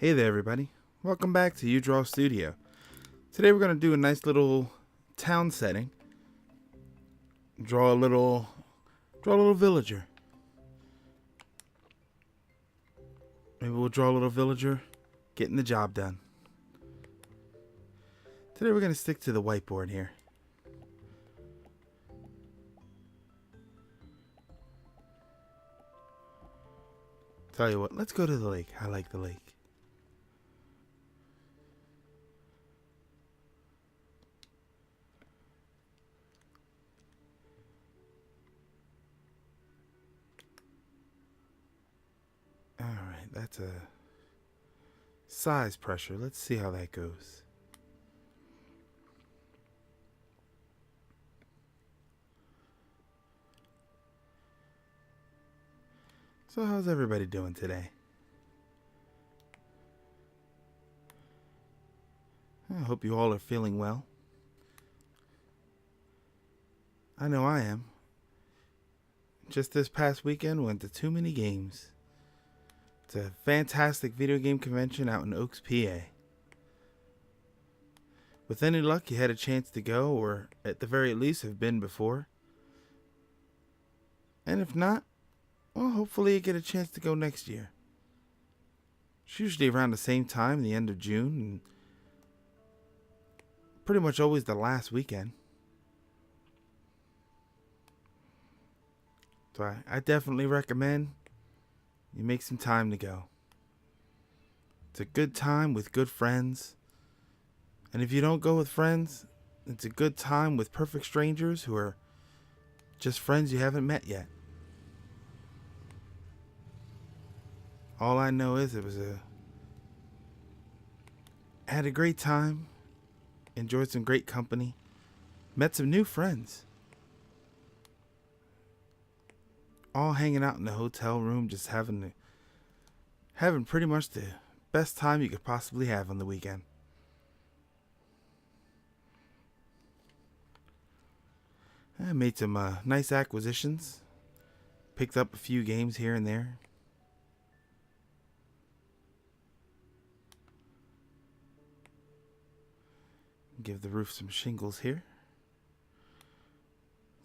Hey there everybody, welcome back to You Draw Studio. Today we're going to do a nice little town setting. Draw a little villager. Maybe we'll draw a little villager getting the job done. Today we're going to stick to the whiteboard here. Tell you what, let's go to the lake. I like the lake. Alright, that's a size pressure. Let's see how that goes. So how's everybody doing today? I hope you all are feeling well. I know I am. Just this past weekend went to too many games. It's a fantastic video game convention out in Oaks, PA. With any luck, you had a chance to go, or at the very least have been before. And if not, well, hopefully you get a chance to go next year. It's usually around the same time, the end of June, and pretty much always the last weekend. So I definitely recommend you make some time to go. It's a good time with good friends. And if you don't go with friends, it's a good time with perfect strangers who are just friends you haven't met yet. All I know is had a great time, enjoyed some great company, met some new friends. All hanging out in the hotel room, just having pretty much the best time you could possibly have on the weekend. I made some nice acquisitions, picked up a few games here and there. Give the roof some shingles here.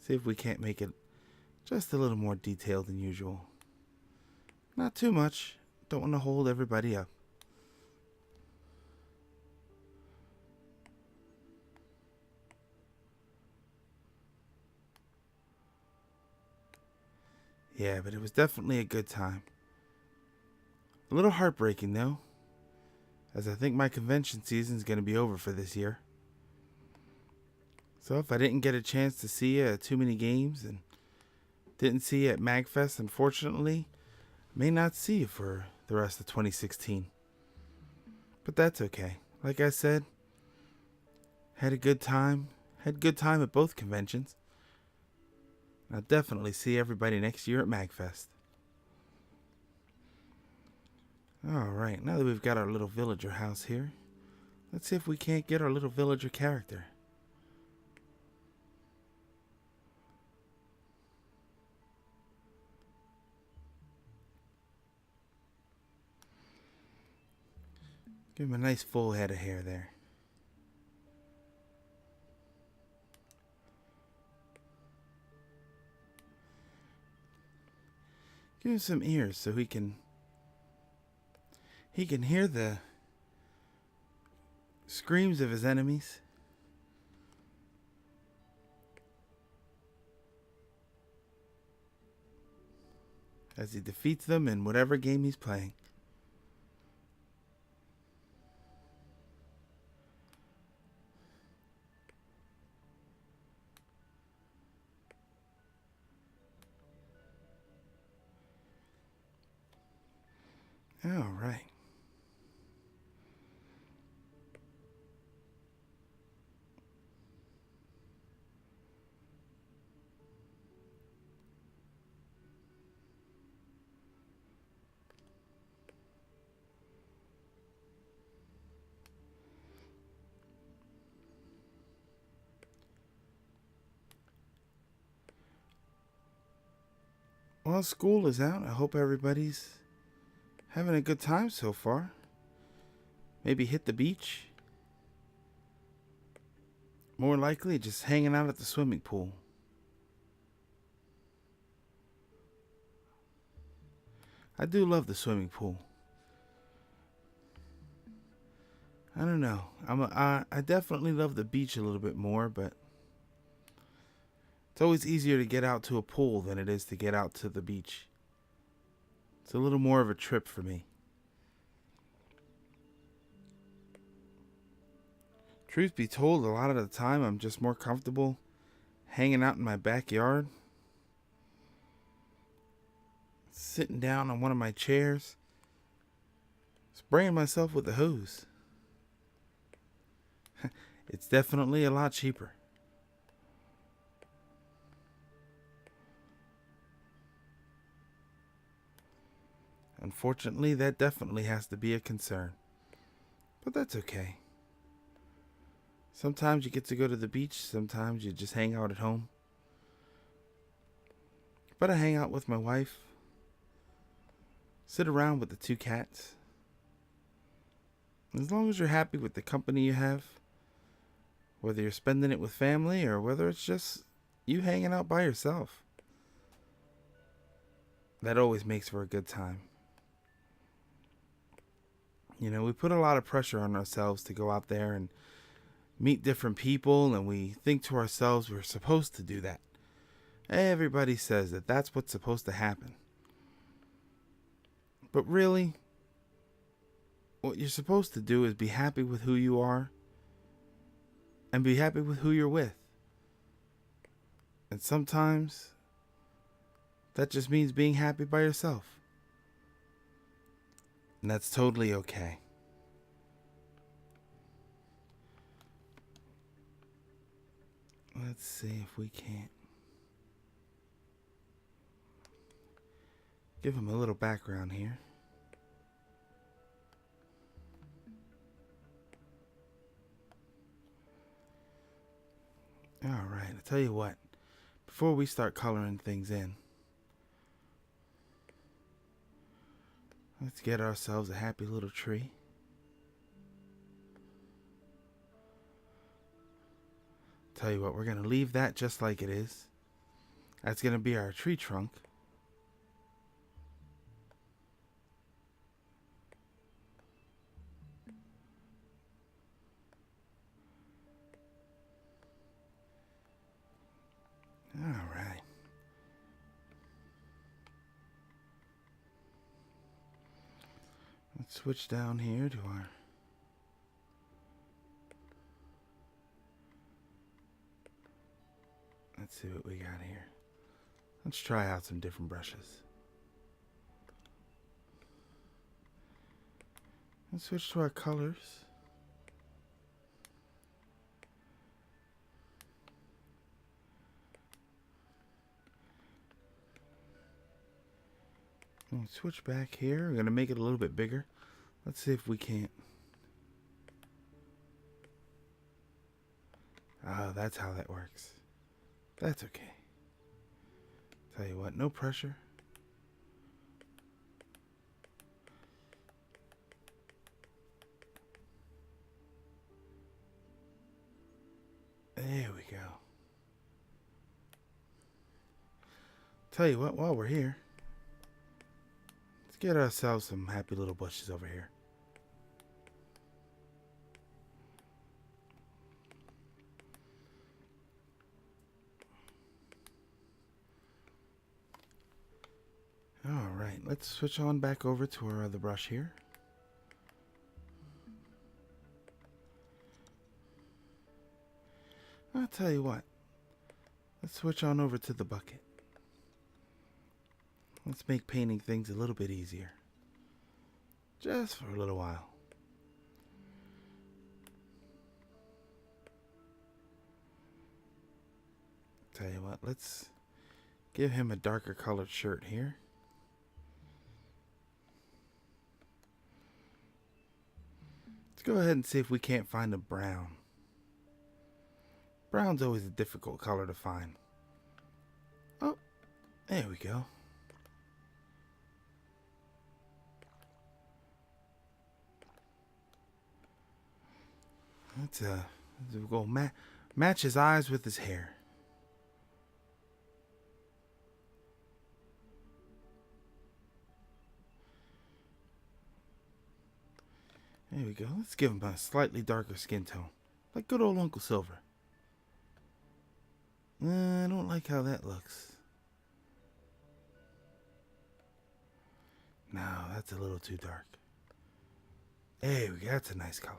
See if we can't make it just a little more detailed than usual. Not too much. Don't want to hold everybody up. Yeah, but it was definitely a good time. A little heartbreaking though, as I think my convention season is going to be over for this year. So if I didn't get a chance to see you at too many games and didn't see you at MagFest, unfortunately, may not see you for the rest of 2016. But that's okay. Like I said, had a good time. Had a good time at both conventions. I'll definitely see everybody next year at MagFest. Alright, now that we've got our little villager house here, let's see if we can't get our little villager character. Give him a nice full head of hair there. Give him some ears so he can hear the screams of his enemies. As he defeats them in whatever game he's playing. All right. Well, school is out. I hope everybody's having a good time so far. Maybe hit the beach. More likely, just hanging out at the swimming pool. I do love the swimming pool. I don't know. I definitely love the beach a little bit more, but it's always easier to get out to a pool than it is to get out to the beach. It's a little more of a trip for me. Truth be told, a lot of the time I'm just more comfortable hanging out in my backyard, sitting down on one of my chairs, spraying myself with the hose. It's definitely a lot cheaper. Unfortunately, that definitely has to be a concern. But that's okay. Sometimes you get to go to the beach, sometimes you just hang out at home. But I hang out with my wife, sit around with the 2 cats. As long as you're happy with the company you have, whether you're spending it with family or whether it's just you hanging out by yourself, that always makes for a good time. You know, we put a lot of pressure on ourselves to go out there and meet different people, and we think to ourselves we're supposed to do that. Everybody says that that's what's supposed to happen. But really, what you're supposed to do is be happy with who you are and be happy with who you're with. And sometimes that just means being happy by yourself. And that's totally okay. Let's see if we can't give him a little background here. All right, I'll tell you what. Before we start coloring things in, let's get ourselves a happy little tree. Tell you what, we're going to leave that just like it is. That's going to be our tree trunk. All right. Let's switch down here to our let's see what we got here. Let's try out some different brushes. Let's switch to our colors. And switch back here. We're going to make it a little bit bigger. Let's see if we can't. Oh, that's how that works. That's okay. Tell you what, no pressure. There we go. Tell you what, while we're here, let's get ourselves some happy little bushes over here. All right, let's switch on back over to our other brush here. I'll tell you what, let's switch on over to the bucket. Let's make painting things a little bit easier. Just for a little while. Tell you what, let's give him a darker colored shirt here. Let's go ahead and see if we can't find a brown. Brown's always a difficult color to find. Oh, there we go. we'll go match his eyes with his hair. There we go. Let's give him a slightly darker skin tone, like good old Uncle Silver. I don't like how that looks. No, that's a little too dark. Hey, that's a nice color.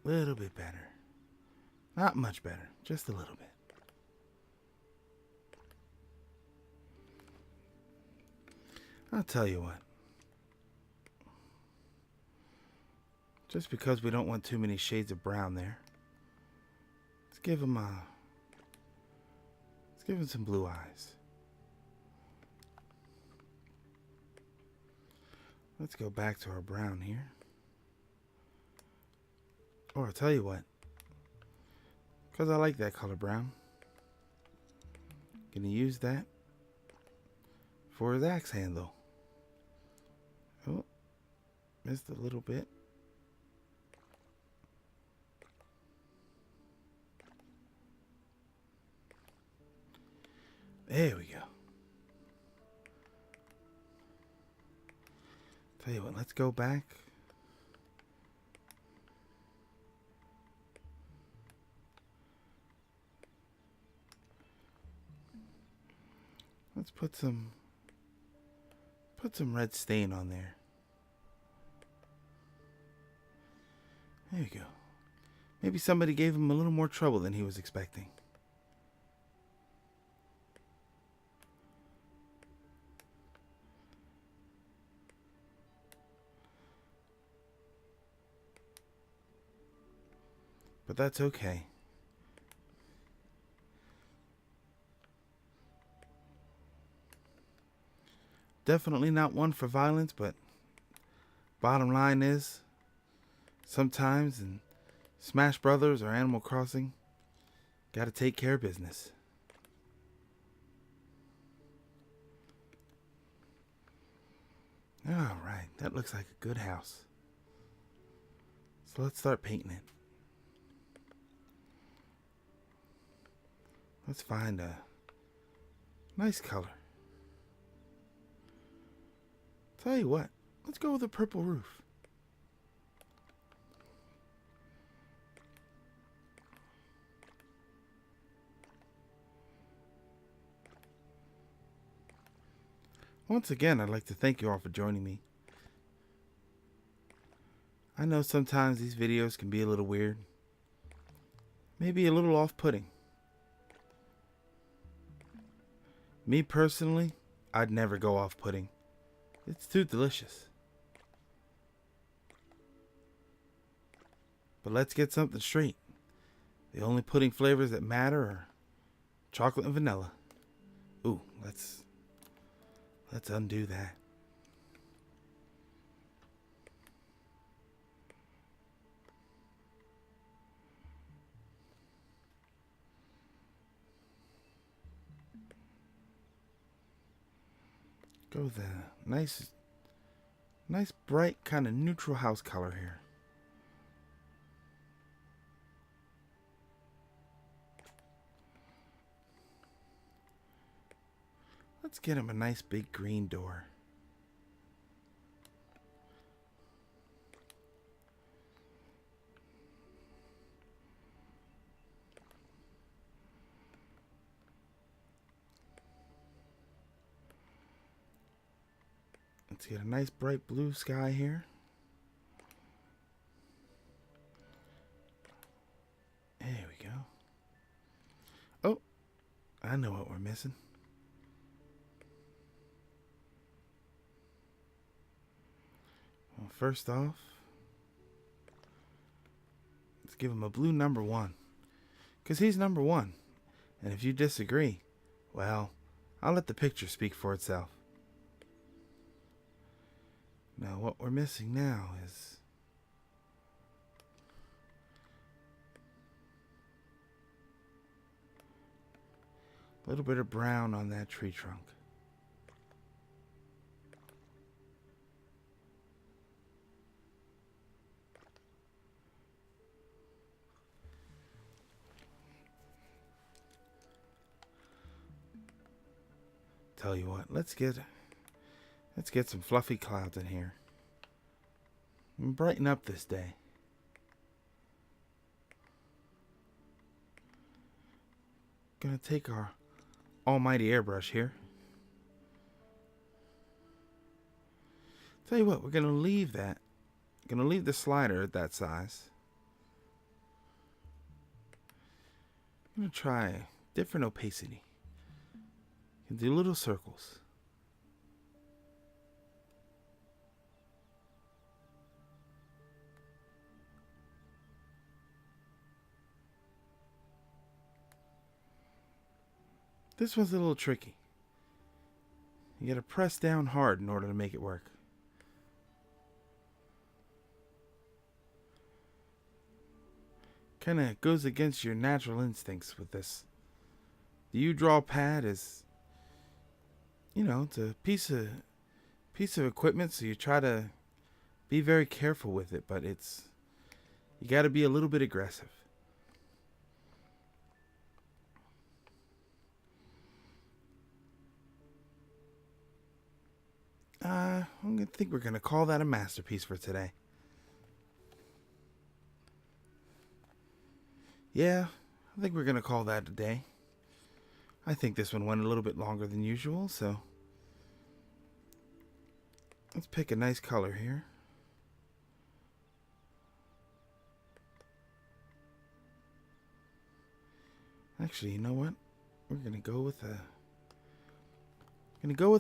Little bit better. Not much better, just a little bit. I'll tell you what. Just because we don't want too many shades of brown there, let's give him some blue eyes. Let's go back to our brown here. Or I'll tell you what, because I like that color brown, gonna use that for his axe handle. Oh, missed a little bit. There we go. Tell you what, let's go back. Let's put some red stain on there. There you go. Maybe somebody gave him a little more trouble than he was expecting. But that's okay. Definitely not one for violence, but bottom line is, sometimes in Smash Brothers or Animal Crossing, gotta take care of business. Alright, that looks like a good house. So let's start painting it. Let's find a nice color. Tell you what, let's go with a purple roof. Once again, I'd like to thank you all for joining me. I know sometimes these videos can be a little weird, maybe a little off-putting. Me personally, I'd never go off-putting. It's too delicious. But let's get something straight. The only pudding flavors that matter are chocolate and vanilla. Ooh, let's undo that. Go with a nice bright kind of neutral house color here. Let's get him a nice big green door. Let's get a nice bright blue sky here. There we go. Oh, I know what we're missing. Well, first off, let's give him a blue number 1. Because he's number 1. And if you disagree, well, I'll let the picture speak for itself. Now what we're missing now is a little bit of brown on that tree trunk. tell you what, let's get some fluffy clouds in here and brighten up this day. Gonna take our almighty airbrush here. Tell you what, we're gonna leave that. Gonna leave the slider at that size. I'm gonna try different opacity. You can do little circles. This one's a little tricky. You gotta press down hard in order to make it work. Kind of goes against your natural instincts with this. The U-Draw pad is, it's a piece of equipment, so you try to be very careful with it, but you got to be a little bit aggressive. I think we're gonna call that a masterpiece for today. Yeah, I think we're gonna call that a day. I think this one went a little bit longer than usual, so let's pick a nice color here. Actually, you know what? We're gonna go with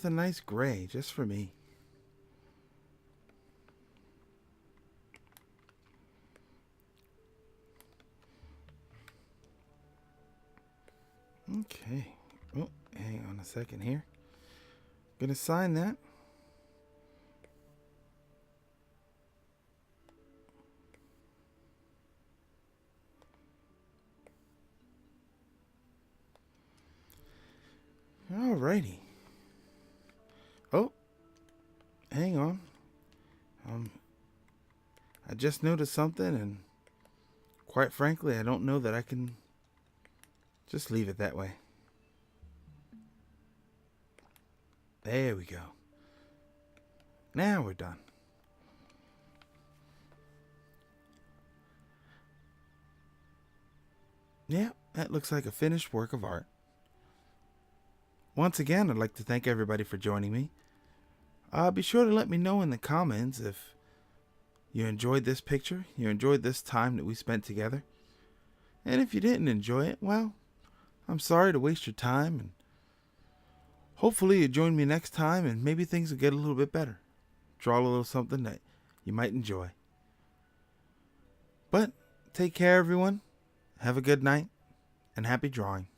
a nice gray just for me. Okay. Oh, hang on a second here. Gonna sign that. Alrighty. Oh, hang on. I just noticed something, and quite frankly, I don't know that I can just leave it that way. There we go. Now we're done. Yeah, that looks like a finished work of art. Once again, I'd like to thank everybody for joining me. Be sure to let me know in the comments if you enjoyed this picture, you enjoyed this time that we spent together. And if you didn't enjoy it, well, I'm sorry to waste your time, and hopefully you join me next time and maybe things will get a little bit better. Draw a little something that you might enjoy. But take care, everyone. Have a good night and happy drawing.